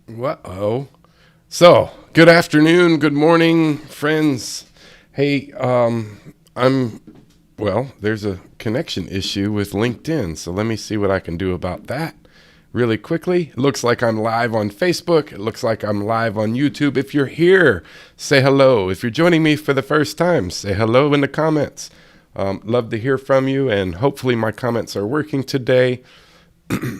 Uh-oh. So, good afternoon, good morning, friends. Hey, there's a connection issue with LinkedIn, so let me see what I can do about that really quickly. It looks like I'm live on Facebook. It looks like I'm live on YouTube. If you're here, say hello. If you're joining me for the first time, say hello in the comments. Love to hear from you, and hopefully my comments are working today.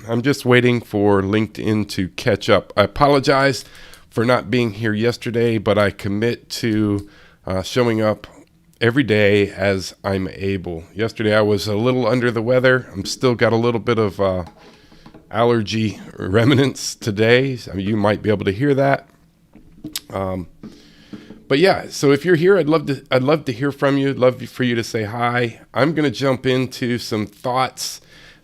I'm just waiting for LinkedIn to catch up. I apologize for not being here yesterday, but I commit to showing up every day as I'm able. Yesterday I was a little under the weather. I'm still got a little bit of allergy remnants today. I mean, you might be able to hear that. But yeah, so if you're here, I'd love to hear from you. I'd love for you to say hi. I'm going to jump into some thoughts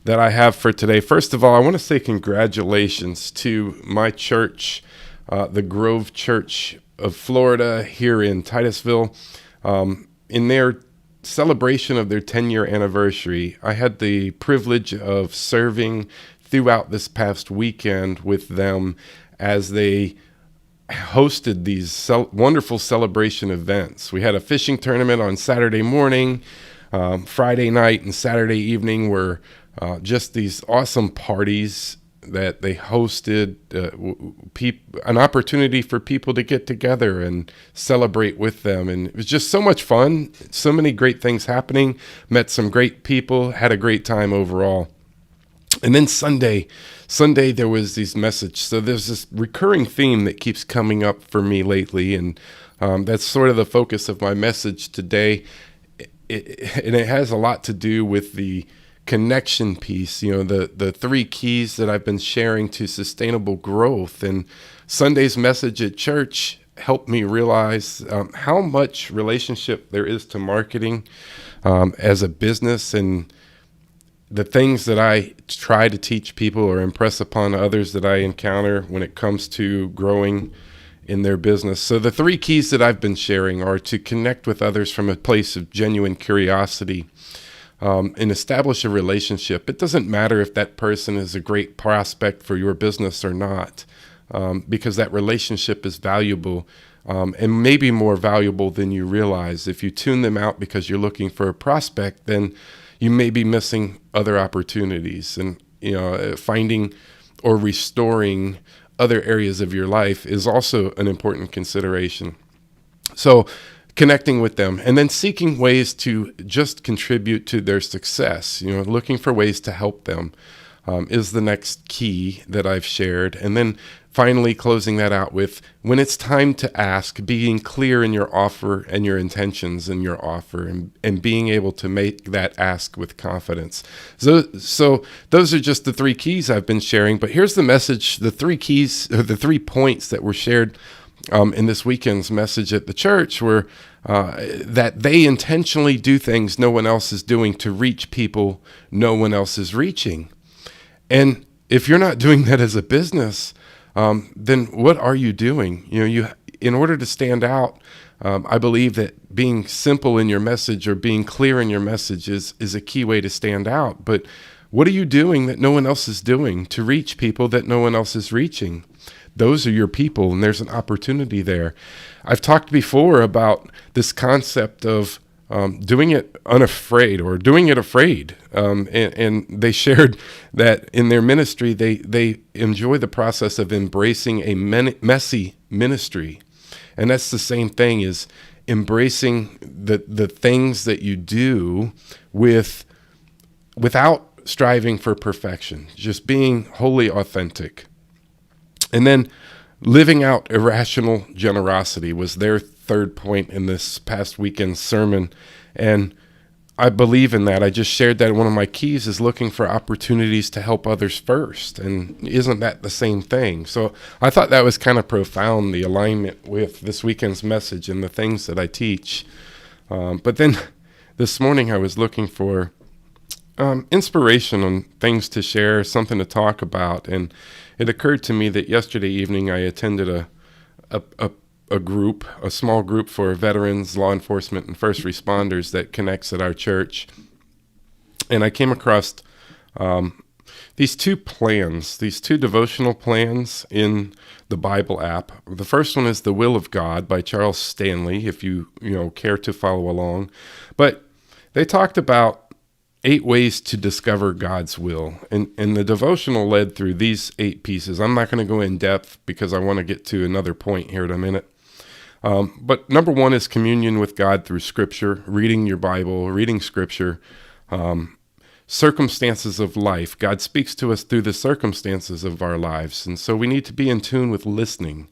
that I have for today. First of all, I want to say congratulations to my church, the Grove Church of Florida here in Titusville. In their celebration of their 10-year anniversary, I had the privilege of serving throughout this past weekend with them as they hosted these wonderful celebration events. We had a fishing tournament on Saturday morning. Friday night and Saturday evening were just these awesome parties that they hosted, an opportunity for people to get together and celebrate with them. And it was just so much fun, so many great things happening, met some great people, had a great time overall. And then Sunday there was these messages. So there's this recurring theme that keeps coming up for me lately, and that's sort of the focus of my message today. And it has a lot to do with the connection piece, the three keys that I've been sharing to sustainable growth. And Sunday's message at church helped me realize how much relationship there is to marketing as a business, and the things that I try to teach people or impress upon others that I encounter when it comes to growing in their business. So the three keys that I've been sharing are to connect with others from a place of genuine curiosity, and establish a relationship. It doesn't matter if that person is a great prospect for your business or not, because that relationship is valuable, and maybe more valuable than you realize. If you tune them out because you're looking for a prospect, then you may be missing other opportunities. And finding or restoring other areas of your life is also an important consideration. So connecting with them, and then seeking ways to just contribute to their success, looking for ways to help them, is the next key that I've shared. And then finally closing that out with, when it's time to ask, being clear in your offer and your intentions in your offer, and being able to make that ask with confidence. So those are just the three keys I've been sharing. But here's the message, the three keys, or the 3 points that were shared in this weekend's message at the church, were that they intentionally do things no one else is doing to reach people no one else is reaching. And if you're not doing that as a business, then what are you doing? In order to stand out, I believe that being simple in your message or being clear in your message is a key way to stand out. But what are you doing that no one else is doing to reach people that no one else is reaching? Those are your people, and there's an opportunity there. I've talked before about this concept of doing it unafraid or doing it afraid. And they shared that in their ministry, they enjoy the process of embracing a messy ministry. And that's the same thing as embracing the things that you do without striving for perfection, just being wholly authentic. And then living out irrational generosity was their third point in this past weekend's sermon. And I believe in that. I just shared that one of my keys is looking for opportunities to help others first. And isn't that the same thing? So I thought that was kind of profound, the alignment with this weekend's message and the things that I teach. But then this morning I was looking for inspiration on things to share, something to talk about. And it occurred to me that yesterday evening I attended a small group for veterans, law enforcement, and first responders that connects at our church. And I came across these two plans, these two devotional plans in the Bible app. The first one is The Will of God by Charles Stanley, if you care to follow along. But they talked about 8 ways to discover God's will. And the devotional led through these 8 pieces. I'm not going to go in depth because I want to get to another point here in a minute. But number 1 is communion with God through Scripture, reading your Bible, reading Scripture. Circumstances of life. God speaks to us through the circumstances of our lives. And so we need to be in tune with listening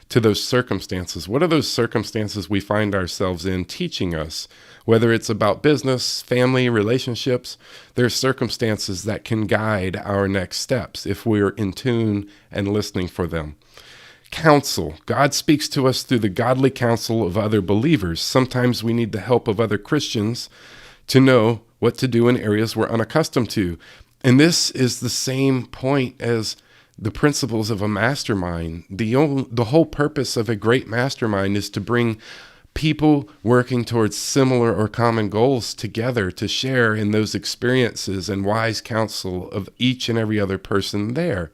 to those circumstances. What are those circumstances we find ourselves in teaching us? Whether it's about business, family, relationships, there's circumstances that can guide our next steps if we're in tune and listening for them. Counsel. God speaks to us through the godly counsel of other believers. Sometimes we need the help of other Christians to know what to do in areas we're unaccustomed to. And this is the same point as the principles of a mastermind. The whole purpose of a great mastermind is to bring people working towards similar or common goals together to share in those experiences and wise counsel of each and every other person there.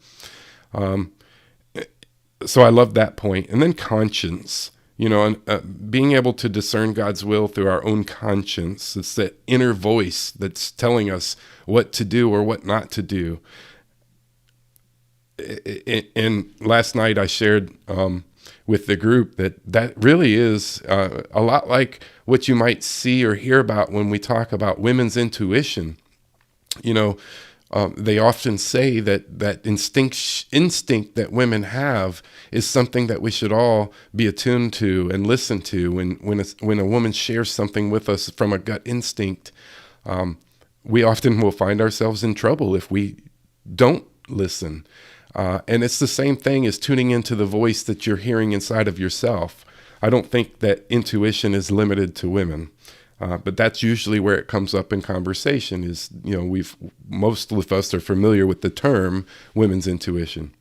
So I love that point. And then conscience. Being able to discern God's will through our own conscience. It's that inner voice that's telling us what to do or what not to do. And last night I shared with the group that really is a lot like what you might see or hear about when we talk about women's intuition. They often say that instinct that women have is something that we should all be attuned to and listen to. When a woman shares something with us from a gut instinct, we often will find ourselves in trouble if we don't listen. And it's the same thing as tuning into the voice that you're hearing inside of yourself. I don't think that intuition is limited to women. But that's usually where it comes up in conversation is, most of us are familiar with the term women's intuition.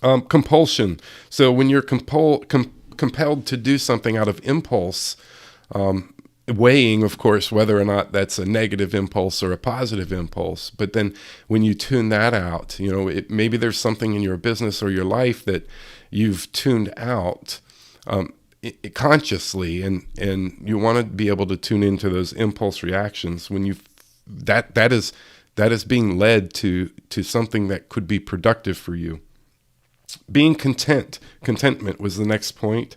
Compulsion. So when you're compelled to do something out of impulse, weighing, of course, whether or not that's a negative impulse or a positive impulse. But then when you tune that out, maybe there's something in your business or your life that you've tuned out, consciously, and you want to be able to tune into those impulse reactions when that is being led to something that could be productive for you. Being contentment was the next point.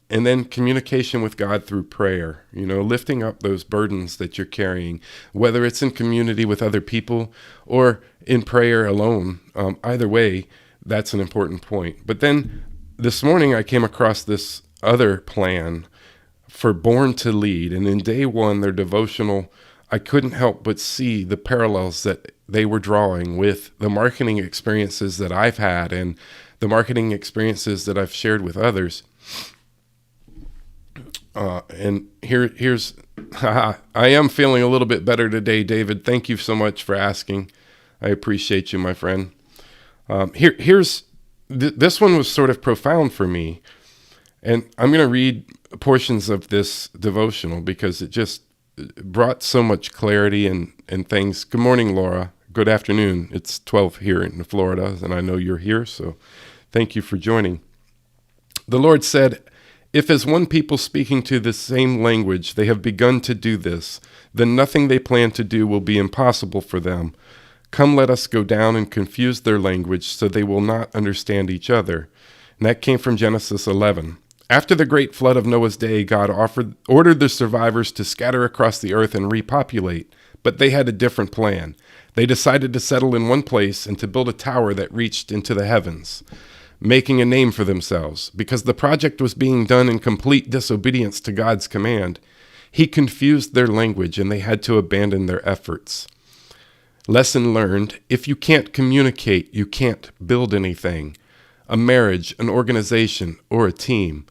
And then communication with God through prayer, lifting up those burdens that you're carrying, whether it's in community with other people or in prayer alone. Either way, that's an important point. But then this morning, I came across this other plan for Born to Lead. And in day 1, their devotional, I couldn't help but see the parallels that they were drawing with the marketing experiences that I've had and the marketing experiences that I've shared with others. And here's, I am feeling a little bit better today, David. Thank you so much for asking. I appreciate you, my friend. This one was sort of profound for me, and I'm going to read portions of this devotional because it just brought so much clarity and things. Good morning, Laura. Good afternoon. It's 12 here in Florida, and I know you're here, so thank you for joining. The Lord said, "If as one people speaking to the same language they have begun to do this, then nothing they plan to do will be impossible for them. Come, let us go down and confuse their language so they will not understand each other." And that came from Genesis 11. After the great flood of Noah's day, God ordered the survivors to scatter across the earth and repopulate, but they had a different plan. They decided to settle in one place and to build a tower that reached into the heavens, making a name for themselves. Because the project was being done in complete disobedience to God's command, He confused their language and they had to abandon their efforts. Lesson learned: if you can't communicate, you can't build anything. A marriage, an organization, or a team.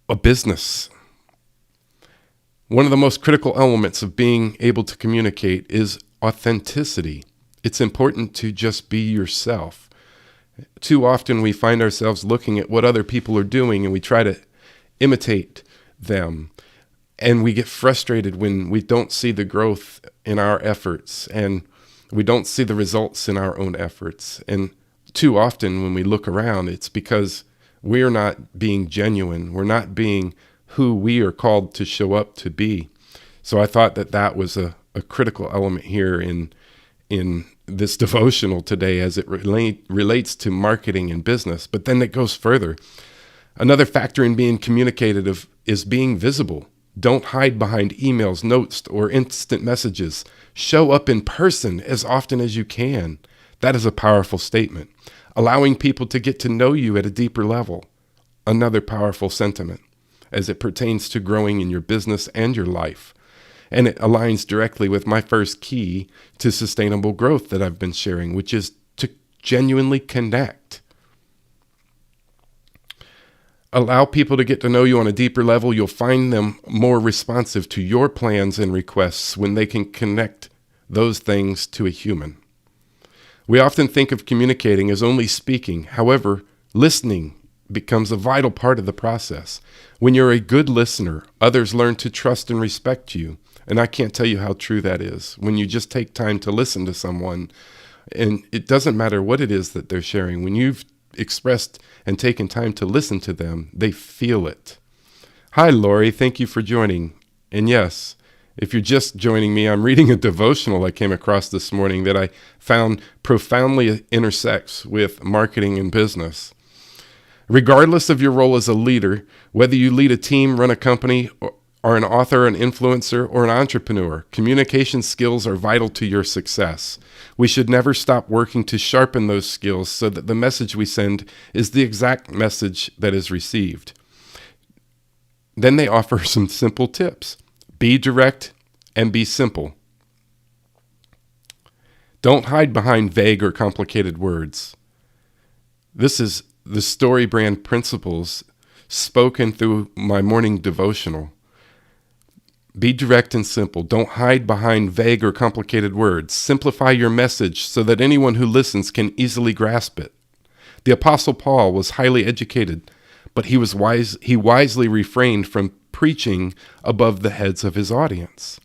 A business. One of the most critical elements of being able to communicate is authenticity. It's important to just be yourself. Too often we find ourselves looking at what other people are doing and we try to imitate them. And we get frustrated when we don't see the growth in our efforts and we don't see the results in our own efforts. And too often when we look around, it's because we're not being genuine. We're not being who we are called to show up to be. So I thought that was a critical element here in this devotional today as it relates to marketing and business. But then it goes further. Another factor in being communicative is being visible. Don't hide behind emails, notes, or instant messages. Show up in person as often as you can. That is a powerful statement. Allowing people to get to know you at a deeper level. Another powerful sentiment as it pertains to growing in your business and your life. And it aligns directly with my first key to sustainable growth that I've been sharing, which is to genuinely connect. Allow people to get to know you on a deeper level. You'll find them more responsive to your plans and requests when they can connect those things to a human. We often think of communicating as only speaking. However, listening becomes a vital part of the process. When you're a good listener, others learn to trust and respect you. And I can't tell you how true that is. When you just take time to listen to someone, and it doesn't matter what it is that they're sharing, when you've expressed and taken time to listen to them, they feel it. Hi, Lori. Thank you for joining. And yes, if you're just joining me, I'm reading a devotional I came across this morning that I found profoundly intersects with marketing and business. Regardless of your role as a leader, whether you lead a team, run a company, or an author, an influencer, or an entrepreneur, communication skills are vital to your success. We should never stop working to sharpen those skills so that the message we send is the exact message that is received. Then they offer some simple tips. Be direct and be simple. Don't hide behind vague or complicated words. This is the Story Brand principles spoken through my morning devotional. Be direct and simple. Don't hide behind vague or complicated words. Simplify your message so that anyone who listens can easily grasp it. The Apostle Paul was highly educated, but he wisely refrained from preaching above the heads of his audience.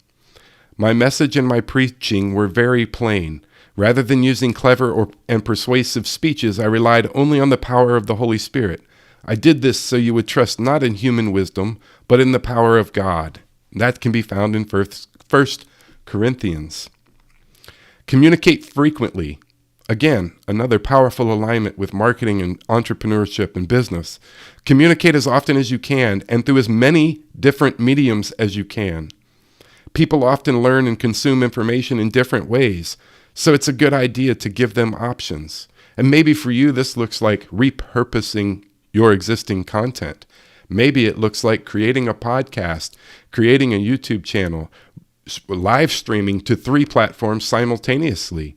My message and my preaching were very plain. Rather than using clever and persuasive speeches, I relied only on the power of the Holy Spirit. I did this so you would trust not in human wisdom, but in the power of God. That can be found in 1 Corinthians. Communicate frequently. Again, another powerful alignment with marketing and entrepreneurship and business. Communicate as often as you can and through as many different mediums as you can. People often learn and consume information in different ways, so it's a good idea to give them options. And maybe for you, this looks like repurposing your existing content. Maybe it looks like creating a podcast, creating a YouTube channel, live streaming to 3 platforms simultaneously.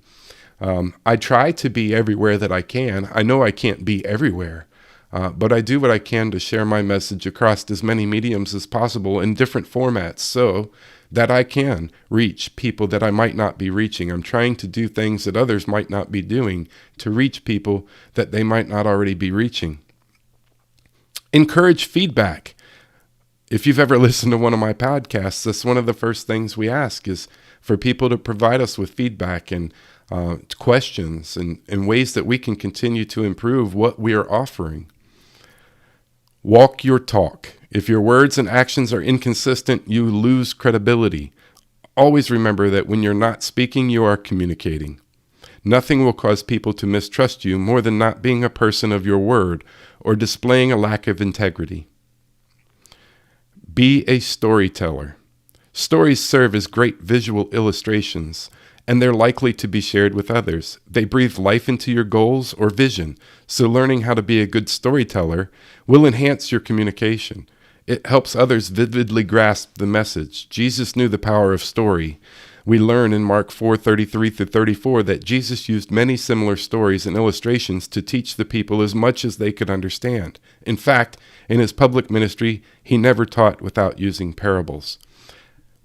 I try to be everywhere that I can. I know I can't be everywhere, but I do what I can to share my message across as many mediums as possible in different formats so that I can reach people that I might not be reaching. I'm trying to do things that others might not be doing to reach people that they might not already be reaching. Encourage feedback. If you've ever listened to one of my podcasts, that's one of the first things we ask is for people to provide us with feedback and questions and ways that we can continue to improve what we are offering. Walk your talk. If your words and actions are inconsistent, you lose credibility. Always remember that when you're not speaking, you are communicating. Nothing will cause people to mistrust you more than not being a person of your word or displaying a lack of integrity. Be a storyteller. Stories serve as great visual illustrations, and they're likely to be shared with others. They breathe life into your goals or vision, so learning how to be a good storyteller will enhance your communication. It helps others vividly grasp the message. Jesus knew the power of story. We learn in Mark 4:33-34 that Jesus used many similar stories and illustrations to teach the people as much as they could understand. In fact, in his public ministry, he never taught without using parables.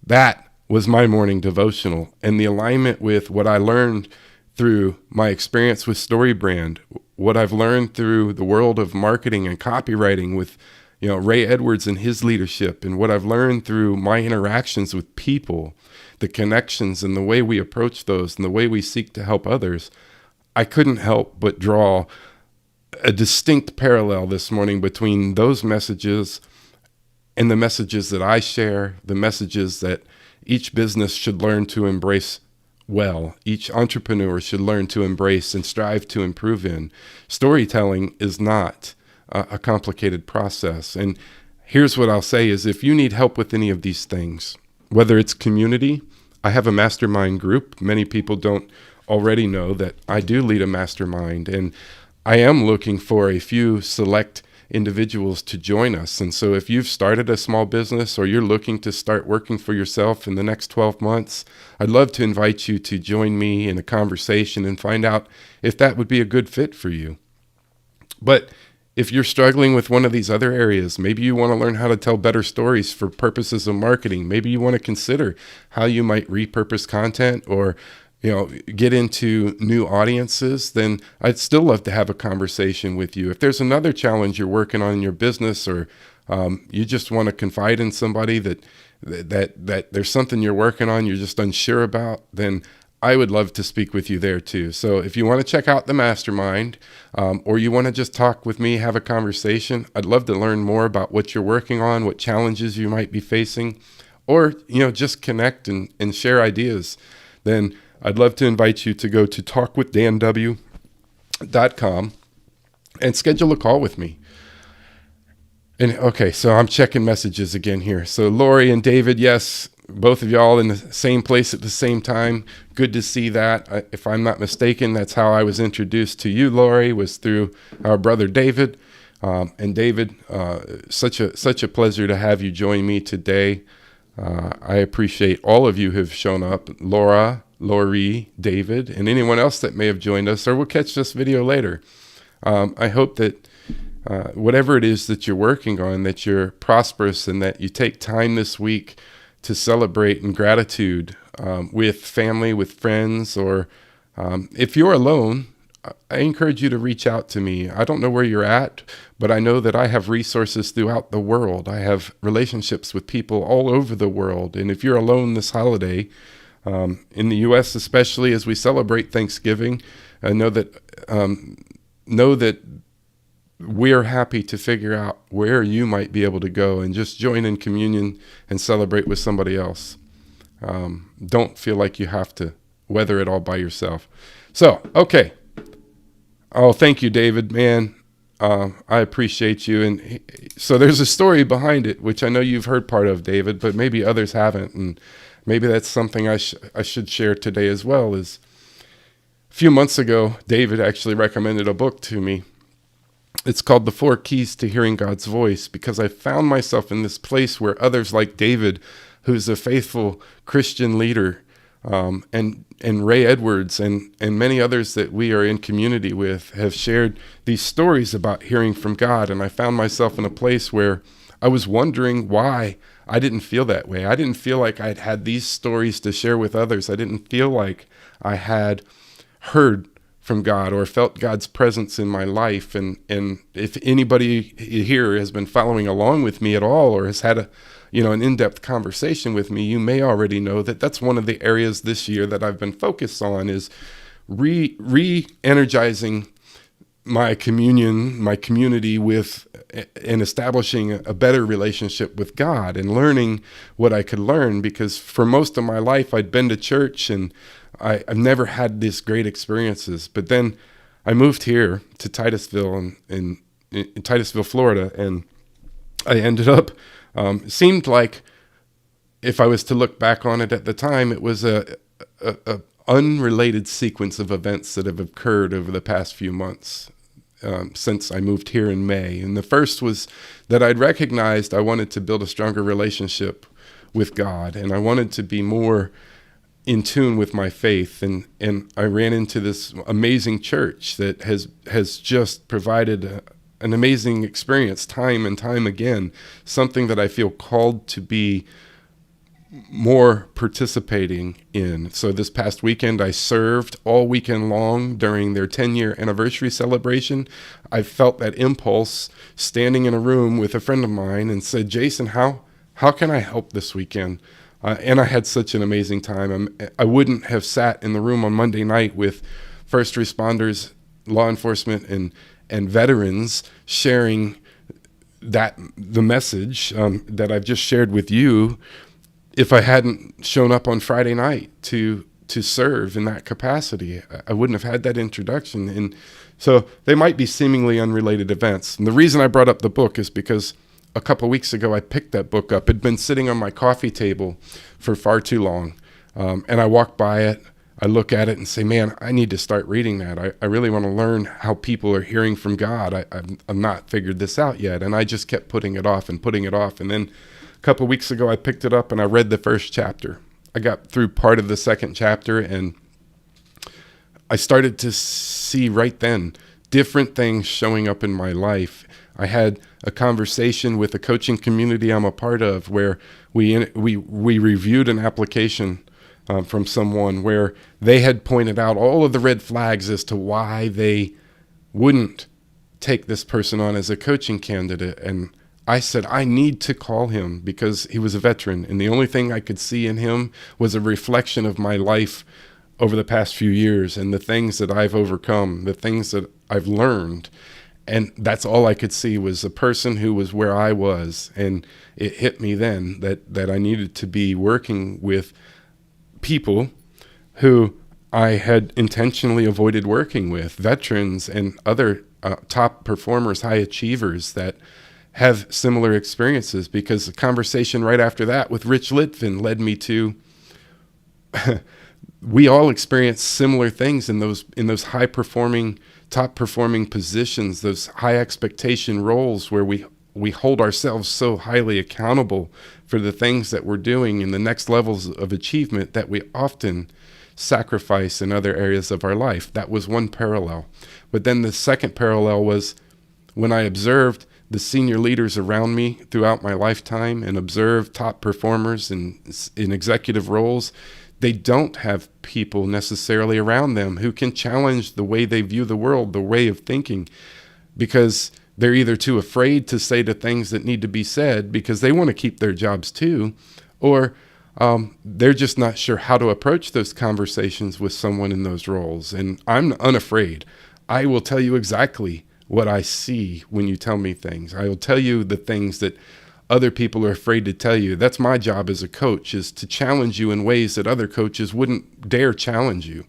That was my morning devotional, and the alignment with what I learned through my experience with StoryBrand, what I've learned through the world of marketing and copywriting with Ray Edwards and his leadership, and what I've learned through my interactions with people, the connections and the way we approach those and the way we seek to help others, I couldn't help but draw a distinct parallel this morning between those messages and the messages that I share, the messages that each business should learn to embrace well, each entrepreneur should learn to embrace and strive to improve in. Storytelling is not a complicated process. And here's what I'll say is, if you need help with any of these things, whether it's community, I have a mastermind group. Many people don't already know that I do lead a mastermind, and I am looking for a few select individuals to join us. And so if you've started a small business or you're looking to start working for yourself in the next 12 months, I'd love to invite you to join me in a conversation and find out if that would be a good fit for you. But if you're struggling with one of these other areas, maybe you want to learn how to tell better stories for purposes of marketing. Maybe you want to consider how you might repurpose content or get into new audiences, then I'd still love to have a conversation with you. If there's another challenge you're working on in your business, or you just want to confide in somebody that there's something you're working on you're just unsure about, then I would love to speak with you there too. So if you want to check out the mastermind, or you want to just talk with me, have a conversation, I'd love to learn more about what you're working on, what challenges you might be facing, or just connect and share ideas, then I'd love to invite you to go to talkwithdanw.com and schedule a call with me. And okay, so I'm checking messages again here. So Lori and David, yes, both of y'all in the same place at the same time. Good to see that. If I'm not mistaken, that's how I was introduced to you, Lori, was through our brother David. And David, such a pleasure to have you join me today. I appreciate all of you who have shown up. Lori, David, and anyone else that may have joined us or will catch this video later. I hope that whatever it is that you're working on, that you're prosperous and that you take time this week to celebrate in gratitude with family, with friends, or if you're alone, I encourage you to reach out to me. I don't know where you're at, but I know that I have resources throughout the world. I have relationships with people all over the world. And if you're alone this holiday, in the U.S., especially as we celebrate Thanksgiving, know that we're happy to figure out where you might be able to go and just join in communion and celebrate with somebody else. Don't feel like you have to weather it all by yourself. So, okay. Oh, thank you, David, man. I appreciate you. And so there's a story behind it, which I know you've heard part of, David, but maybe others haven't. And maybe that's something I should share today as well. Is a few months ago, David actually recommended a book to me. It's called The 4 Keys to Hearing God's Voice, because I found myself in this place where others like David, who's a faithful Christian leader, and Ray Edwards and many others that we are in community with have shared these stories about hearing from God. And I found myself in a place where I was wondering why I didn't feel that way. I didn't feel like I'd had these stories to share with others. I didn't feel like I had heard from God or felt God's presence in my life. And if anybody here has been following along with me at all, or has had an in-depth conversation with me, you may already know that that's one of the areas this year that I've been focused on, is re-energizing my community with, and establishing a better relationship with God and learning what I could learn. Because for most of my life, I'd been to church and I've never had these great experiences. But then I moved here to Titusville in Titusville, Florida, and I ended up, it seemed like, if I was to look back on it at the time, it was a unrelated sequence of events that have occurred over the past few months. Since I moved here in May. And the first was that I'd recognized I wanted to build a stronger relationship with God, and I wanted to be more in tune with my faith. And I ran into this amazing church that has just provided an amazing experience time and time again, something that I feel called to be more participating in. So this past weekend, I served all weekend long during their 10-year anniversary celebration. I felt that impulse standing in a room with a friend of mine and said, Jason, how can I help this weekend? And I had such an amazing time. I wouldn't have sat in the room on Monday night with first responders, law enforcement, and veterans sharing the message that I've just shared with you if I hadn't shown up on Friday night to serve in that capacity. I wouldn't have had that introduction. And so they might be seemingly unrelated events. And the reason I brought up the book is because a couple weeks ago, I picked that book up. It'd been sitting on my coffee table for far too long. And I walk by it, I look at it and say, man, I need to start reading that. I really want to learn how people are hearing from God. I've not figured this out yet. And I just kept putting it off. And then a couple of weeks ago, I picked it up and I read the first chapter. I got through part of the second chapter and I started to see right then different things showing up in my life. I had a conversation with a coaching community I'm a part of where we reviewed an application from someone where they had pointed out all of the red flags as to why they wouldn't take this person on as a coaching candidate. And I said, I need to call him because he was a veteran. And the only thing I could see in him was a reflection of my life over the past few years and the things that I've overcome, the things that I've learned. And that's all I could see was a person who was where I was. And it hit me then that I needed to be working with people who I had intentionally avoided working with, veterans and other top performers, high achievers that have similar experiences, because the conversation right after that with Rich Litvin led me to we all experience similar things in those high performing, top performing positions, those high expectation roles where we hold ourselves so highly accountable for the things that we're doing in the next levels of achievement that we often sacrifice in other areas of our life. That was one parallel. But then the second parallel was when I observed the senior leaders around me throughout my lifetime and observed top performers in executive roles. They don't have people necessarily around them who can challenge the way they view the world, the way of thinking, because they're either too afraid to say the things that need to be said because they want to keep their jobs too, or they're just not sure how to approach those conversations with someone in those roles. And I'm unafraid. I will tell you exactly what I see when you tell me things. I will tell you the things that other people are afraid to tell you. That's my job as a coach, is to challenge you in ways that other coaches wouldn't dare challenge you.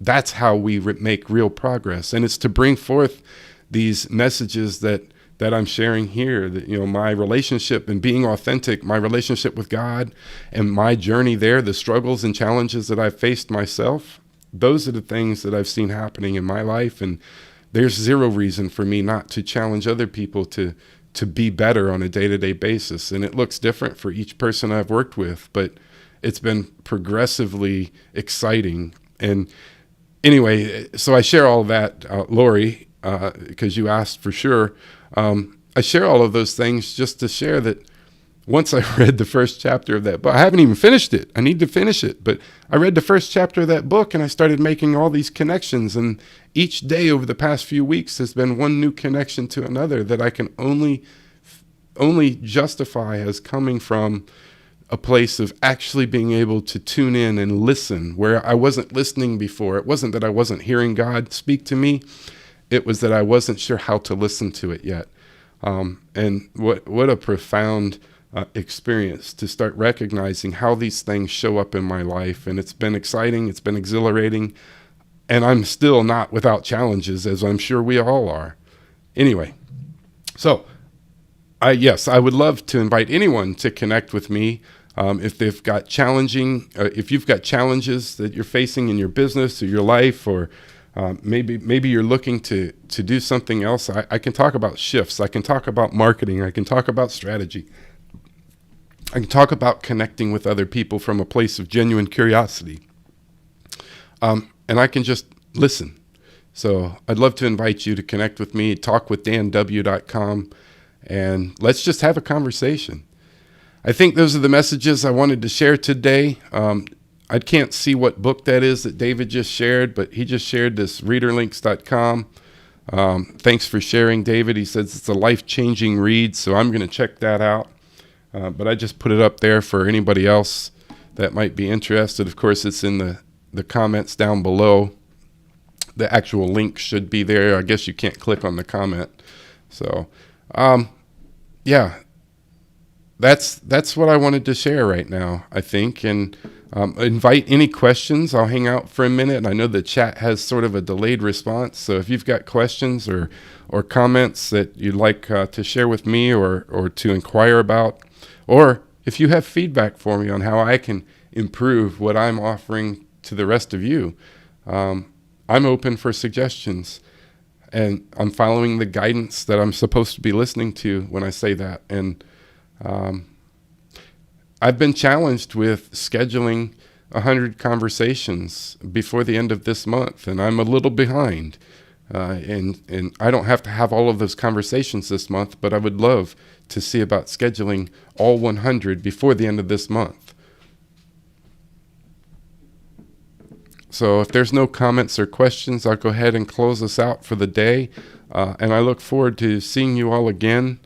That's how we make real progress. And it's to bring forth these messages that I'm sharing here, that, my relationship and being authentic, my relationship with God and my journey there, the struggles and challenges that I've faced myself. Those are the things that I've seen happening in my life. And there's zero reason for me not to challenge other people to be better on a day-to-day basis. And it looks different for each person I've worked with, but it's been progressively exciting. And anyway, so I share all of that, Lori, because you asked for sure. I share all of those things just to share that once I read the first chapter of that book, I haven't even finished it. I need to finish it. But I read the first chapter of that book and I started making all these connections. And each day over the past few weeks has been one new connection to another that I can only justify as coming from a place of actually being able to tune in and listen where I wasn't listening before. It wasn't that I wasn't hearing God speak to me. It was that I wasn't sure how to listen to it yet. And what a profound experience to start recognizing how these things show up in my life. And it's been exciting. It's been exhilarating. And I'm still not without challenges, as I'm sure we all are. Anyway, so I would love to invite anyone to connect with me. If you've got challenges that you're facing in your business or your life, or maybe you're looking to do something else, I can talk about shifts. I can talk about marketing. I can talk about strategy. I can talk about connecting with other people from a place of genuine curiosity. And I can just listen. So I'd love to invite you to connect with me, talkwithdanw.com, and let's just have a conversation. I think those are the messages I wanted to share today. I can't see what book that is that David just shared, but he just shared this readerlinks.com. Thanks for sharing, David. He says it's a life-changing read, so I'm going to check that out. But I just put it up there for anybody else that might be interested. Of course, it's in the comments down below. The actual link should be there. I guess you can't click on the comment. So, yeah, that's what I wanted to share right now, I think. And invite any questions. I'll hang out for a minute. I know the chat has sort of a delayed response. So if you've got questions or comments that you'd like to share with me or to inquire about, or if you have feedback for me on how I can improve what I'm offering to the rest of you, I'm open for suggestions, and I'm following the guidance that I'm supposed to be listening to when I say that. And I've been challenged with scheduling 100 conversations before the end of this month, and I'm a little behind. And I don't have to have all of those conversations this month, but I would love to see about scheduling all 100 before the end of this month. So if there's no comments or questions, I'll go ahead and close us out for the day. And I look forward to seeing you all again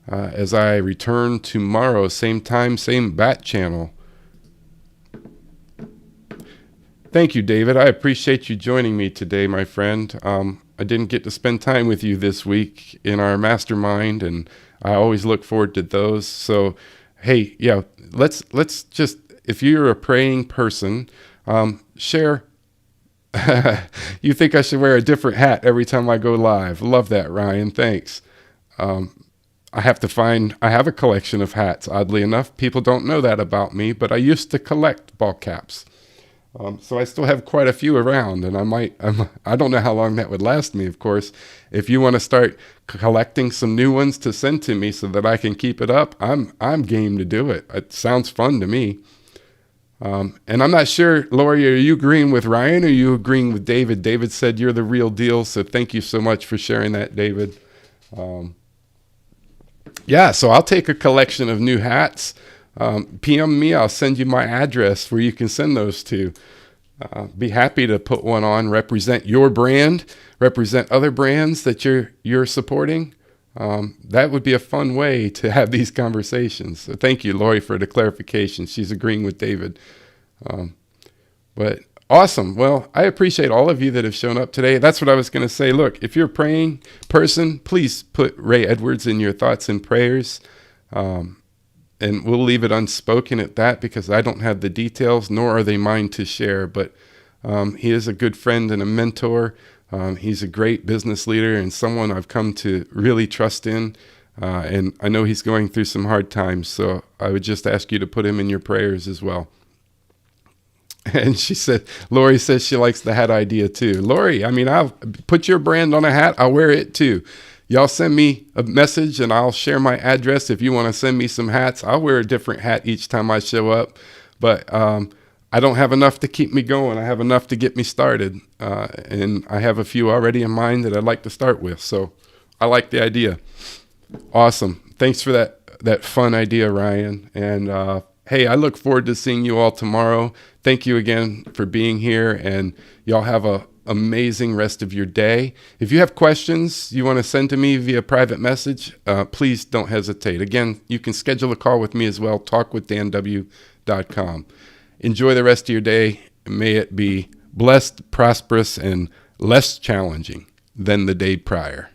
as I return tomorrow, same time, same bat channel. Thank you, David. I appreciate you joining me today, my friend. I didn't get to spend time with you this week in our mastermind, and I always look forward to those. So, hey, yeah, let's just, if you're a praying person, share. You think I should wear a different hat every time I go live. Love that, Ryan. Thanks. I have a collection of hats. Oddly enough, people don't know that about me, but I used to collect ball caps. So I still have quite a few around, and I don't know how long that would last me, of course. If you want to start collecting some new ones to send to me so that I can keep it up, I'm game to do it. It sounds fun to me. And I'm not sure, Lori, are you agreeing with Ryan or are you agreeing with David? David said you're the real deal, so thank you so much for sharing that, David. Yeah, so I'll take a collection of new hats. PM me, I'll send you my address where you can send those to. Be happy to put one on, represent your brand, represent other brands that you're supporting. That would be a fun way to have these conversations. So thank you, Lori, for the clarification. She's agreeing with David. But awesome. Well, I appreciate all of you that have shown up today. That's what I was going to say. Look, if you're a praying person, please put Ray Edwards in your thoughts and prayers. And we'll leave it unspoken at that because I don't have the details, nor are they mine to share. But he is a good friend and a mentor. He's a great business leader and someone I've come to really trust in. And I know he's going through some hard times. So I would just ask you to put him in your prayers as well. And Lori says she likes the hat idea too. Lori, I'll put your brand on a hat. I'll wear it too. Y'all send me a message and I'll share my address. If you want to send me some hats, I'll wear a different hat each time I show up. But I don't have enough to keep me going. I have enough to get me started. And I have a few already in mind that I'd like to start with. So I like the idea. Awesome. Thanks for that fun idea, Ryan. And hey, I look forward to seeing you all tomorrow. Thank you again for being here. And y'all have a amazing rest of your day. If you have questions you want to send to me via private message, please don't hesitate. Again, you can schedule a call with me as well, talkwithdanw.com. Enjoy the rest of your day. May it be blessed, prosperous, and less challenging than the day prior.